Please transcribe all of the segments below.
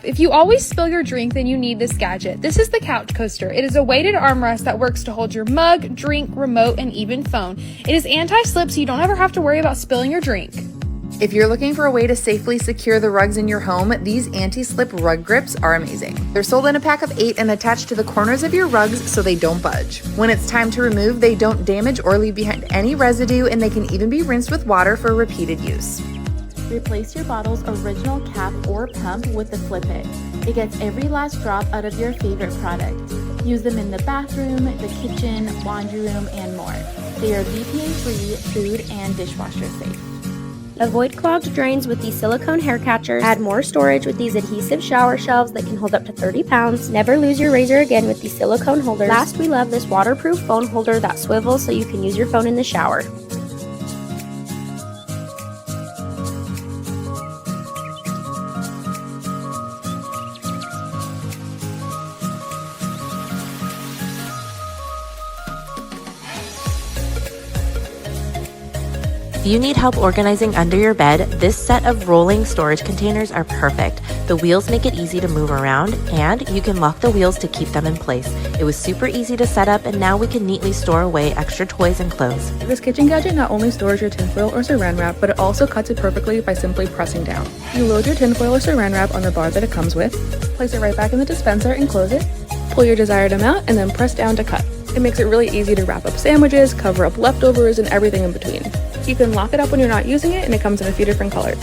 If you always spill your drink, then you need this gadget. This is the Couch Coaster. It is a weighted armrest that works to hold your mug, drink, remote, and even phone. It is anti-slip, so you don't ever have to worry about spilling your drink. If you're looking for a way to safely secure the rugs in your home, these anti-slip rug grips are amazing. They're sold in a pack of 8 and attached to the corners of your rugs so they don't budge. When it's time to remove, they don't damage or leave behind any residue, and they can even be rinsed with water for repeated use. Replace your bottle's original cap or pump with the Flip It. It gets every last drop out of your favorite product. Use them in the bathroom, the kitchen, laundry room, and more. They are BPA-free, food, and dishwasher safe. Avoid clogged drains with these silicone hair catchers. Add more storage with these adhesive shower shelves that can hold up to 30 pounds. Never lose your razor again with these silicone holders. Last, we love this waterproof phone holder that swivels so you can use your phone in the shower. If you need help organizing under your bed, this set of rolling storage containers are perfect. The wheels make it easy to move around, and you can lock the wheels to keep them in place. It was super easy to set up, and now we can neatly store away extra toys and clothes. This kitchen gadget not only stores your tinfoil or saran wrap, but it also cuts it perfectly by simply pressing down. You load your tinfoil or saran wrap on the bar that it comes with, place it right back in the dispenser and close it, pull your desired amount, and then press down to cut. It makes it really easy to wrap up sandwiches, cover up leftovers, and everything in between. You can lock it up when you're not using it, and it comes in a few different colors.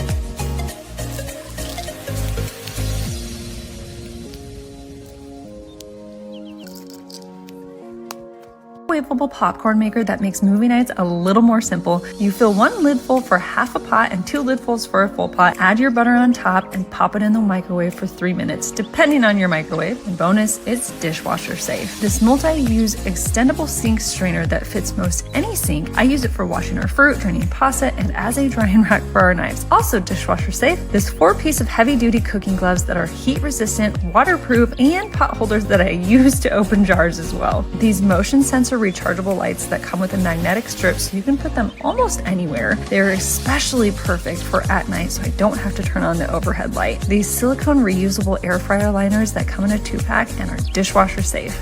Microwavable popcorn maker that makes movie nights a little more simple. You fill 1 lidful for half a pot and 2 lidfuls for a full pot. Add your butter on top and pop it in the microwave for 3 minutes, depending on your microwave. And bonus, it's dishwasher safe. This multi-use extendable sink strainer that fits most any sink. I use it for washing our fruit, draining pasta, and as a drying rack for our knives. Also dishwasher safe. This 4-piece of heavy-duty cooking gloves that are heat resistant, waterproof, and pot holders that I use to open jars as well. These motion sensor rechargeable lights that come with a magnetic strip so you can put them almost anywhere. They're especially perfect for at night so I don't have to turn on the overhead light. These silicone reusable air fryer liners that come in a 2-pack and are dishwasher safe.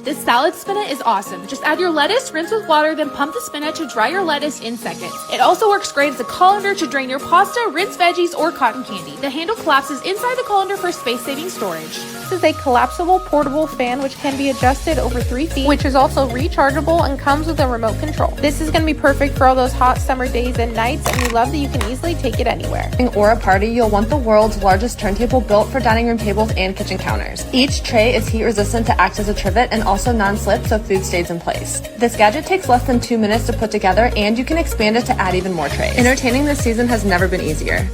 This salad spinnet is awesome. Just add your lettuce, rinse with water, then pump the spinnet to dry your lettuce in seconds. It also works great as a colander to drain your pasta, rinse veggies, or cotton candy. The handle collapses inside the colander for space-saving storage. This is a collapsible portable fan which can be adjusted over 3 feet, which is also rechargeable and comes with a remote control. This is going to be perfect for all those hot summer days and nights, and we love that you can easily take it anywhere. Or a party, you'll want the world's largest turntable built for dining room tables and kitchen counters. Each tray is heat resistant to act as a trivet and also non-slip so food stays in place. This gadget takes less than 2 minutes to put together, and you can expand it to add even more trays. Entertaining this season has never been easier.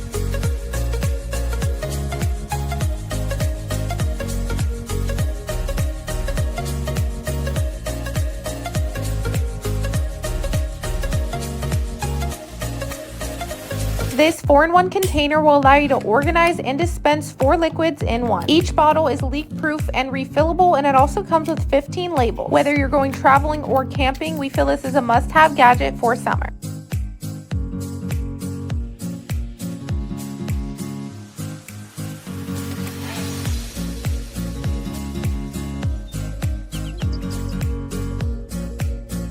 This 4-in-1 container will allow you to organize and dispense 4 liquids in one. Each bottle is leak-proof and refillable, and it also comes with 15 labels. Whether you're going traveling or camping, we feel this is a must-have gadget for summer.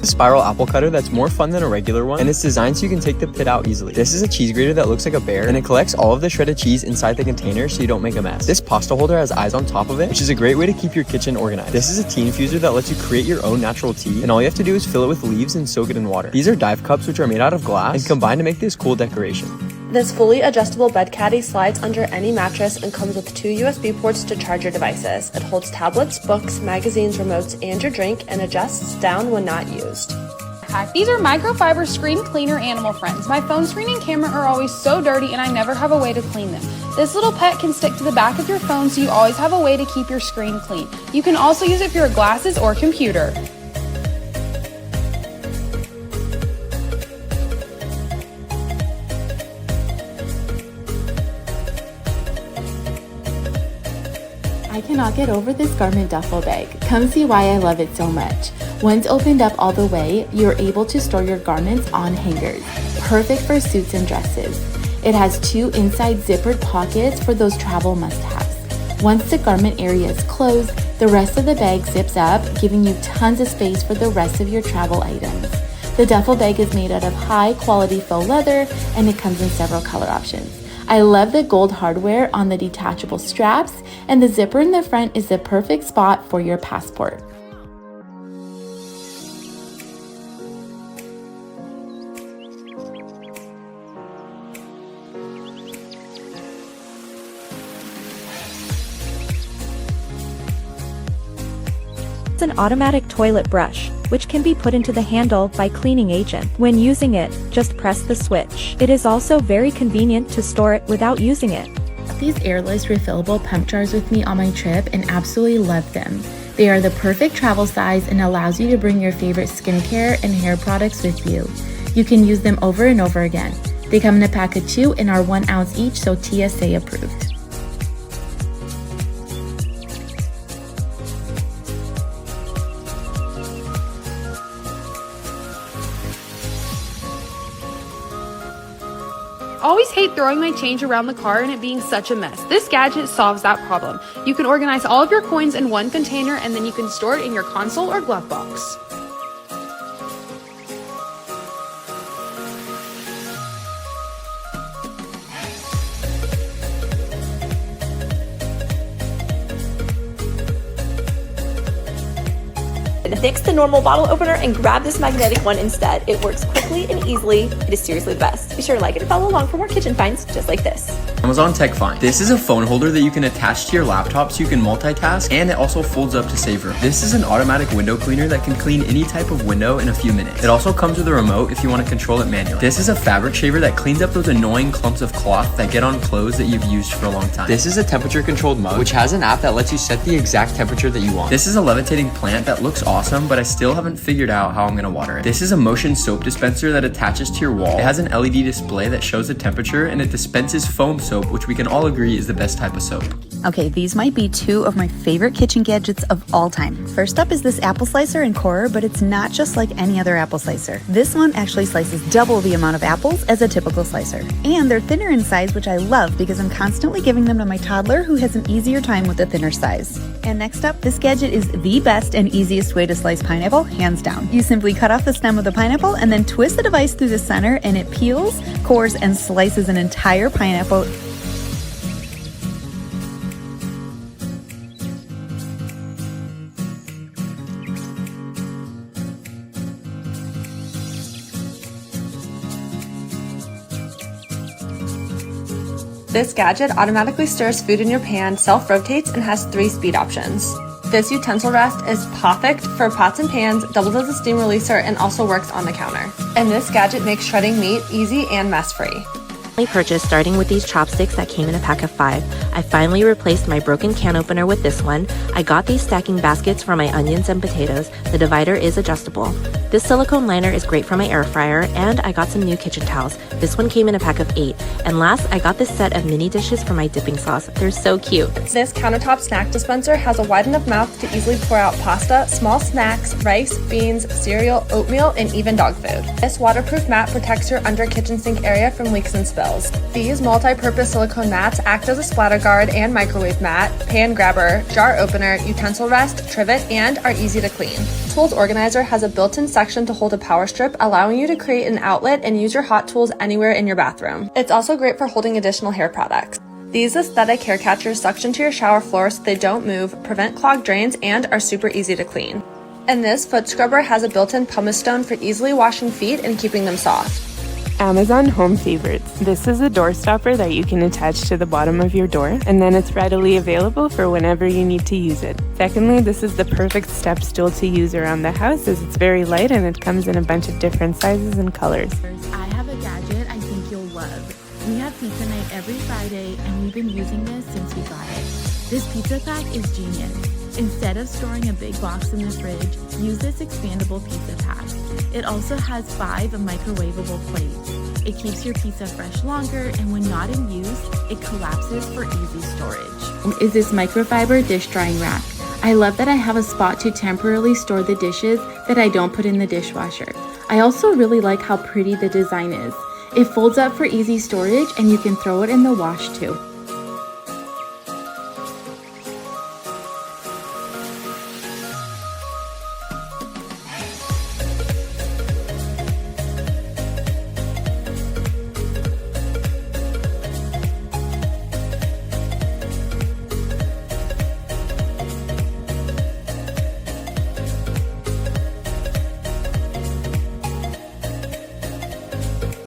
Spiral apple cutter that's more fun than a regular one, and it's designed so you can take the pit out easily. This is a cheese grater that looks like a bear, and it collects all of the shredded cheese inside the container so you don't make a mess. This pasta holder has eyes on top of it, which is a great way to keep your kitchen organized. This is a tea infuser that lets you create your own natural tea, and all you have to do is fill it with leaves and soak it in water. These are dive cups which are made out of glass and combine to make this cool decoration. This fully adjustable bed caddy slides under any mattress and comes with 2 USB ports to charge your devices. It holds tablets, books, magazines, remotes, and your drink, and adjusts down when not used. These are microfiber screen cleaner animal friends. My phone screen and camera are always so dirty and I never have a way to clean them. This little pet can stick to the back of your phone so you always have a way to keep your screen clean. You can also use it for your glasses or computer. I cannot get over this garment duffel bag. Come see why I love it so much. Once opened up all the way, you're able to store your garments on hangers. Perfect for suits and dresses. It has 2 inside zippered pockets for those travel must-haves. Once the garment area is closed, the rest of the bag zips up, giving you tons of space for the rest of your travel items. The duffel bag is made out of high-quality faux leather, and it comes in several color options. I love the gold hardware on the detachable straps, and the zipper in the front is the perfect spot for your passport. It's an automatic toilet brush, which can be put into the handle by cleaning agent. When using it, just press the switch. It is also very convenient to store it without using it. These airless refillable pump jars with me on my trip and absolutely love them. They are the perfect travel size and allows you to bring your favorite skincare and hair products with you. You can use them over and over again. They come in a pack of 2 and are 1 ounce each, so TSA approved. Always hate throwing my change around the car and it being such a mess. This gadget solves that problem. You can organize all of your coins in one container and then you can store it in your console or glove box. Nix the normal bottle opener and grab this magnetic one instead. It works quickly and easily. It is seriously the best. Be sure to like it and follow along for more kitchen finds just like this. Amazon Tech Find. This is a phone holder that you can attach to your laptop so you can multitask, and it also folds up to save room. This is an automatic window cleaner that can clean any type of window in a few minutes. It also comes with a remote if you want to control it manually. This is a fabric shaver that cleans up those annoying clumps of cloth that get on clothes that you've used for a long time. This is a temperature controlled mug, which has an app that lets you set the exact temperature that you want. This is a levitating plant that looks awesome, but I still haven't figured out how I'm gonna water it. This is a motion soap dispenser that attaches to your wall. It has an LED display that shows the temperature, and it dispenses foam soap, which we can all agree is the best type of soap. Okay, these might be 2 of my favorite kitchen gadgets of all time. First up is this apple slicer and corer, but it's not just like any other apple slicer. This one actually slices double the amount of apples as a typical slicer. And they're thinner in size, which I love because I'm constantly giving them to my toddler who has an easier time with the thinner size. And next up, this gadget is the best and easiest way to slice pineapple, hands down. You simply cut off the stem of the pineapple and then twist the device through the center, and it peels, cores, and slices an entire pineapple. This gadget automatically stirs food in your pan, self-rotates, and has 3 speed options. This utensil rest is perfect for pots and pans, doubles as a steam releaser, and also works on the counter. And this gadget makes shredding meat easy and mess-free. Purchased starting with these chopsticks that came in a pack of 5. I finally replaced my broken can opener with this one. I got these stacking baskets for my onions and potatoes. The divider is adjustable. This silicone liner is great for my air fryer, and I got some new kitchen towels. This one came in a pack of 8. And last, I got this set of mini dishes for my dipping sauce. They're so cute. This countertop snack dispenser has a wide enough mouth to easily pour out pasta, small snacks, rice, beans, cereal, oatmeal, and even dog food. This waterproof mat protects your under kitchen sink area from leaks and spills. These multi-purpose silicone mats act as a splatter guard and microwave mat, pan grabber, jar opener, utensil rest, trivet, and are easy to clean. Tools Organizer has a built-in section to hold a power strip, allowing you to create an outlet and use your hot tools anywhere in your bathroom. It's also great for holding additional hair products. These aesthetic hair catchers suction to your shower floor so they don't move, prevent clogged drains, and are super easy to clean. And this foot scrubber has a built-in pumice stone for easily washing feet and keeping them soft. Amazon Home Favorites. This is a door stopper that you can attach to the bottom of your door, and then it's readily available for whenever you need to use it. Secondly, this is the perfect step stool to use around the house as it's very light and it comes in a bunch of different sizes and colors. I have a gadget I think you'll love. We have pizza night every Friday and we've been using this since we got it. This pizza pack is genius. Instead of storing a big box in the fridge, use this expandable pizza pack. It also has 5 microwavable plates. It keeps your pizza fresh longer, and when not in use, it collapses for easy storage. is this microfiber dish drying rack. I love that I have a spot to temporarily store the dishes that I don't put in the dishwasher. I also really like how pretty the design is. It folds up for easy storage and you can throw it in the wash too.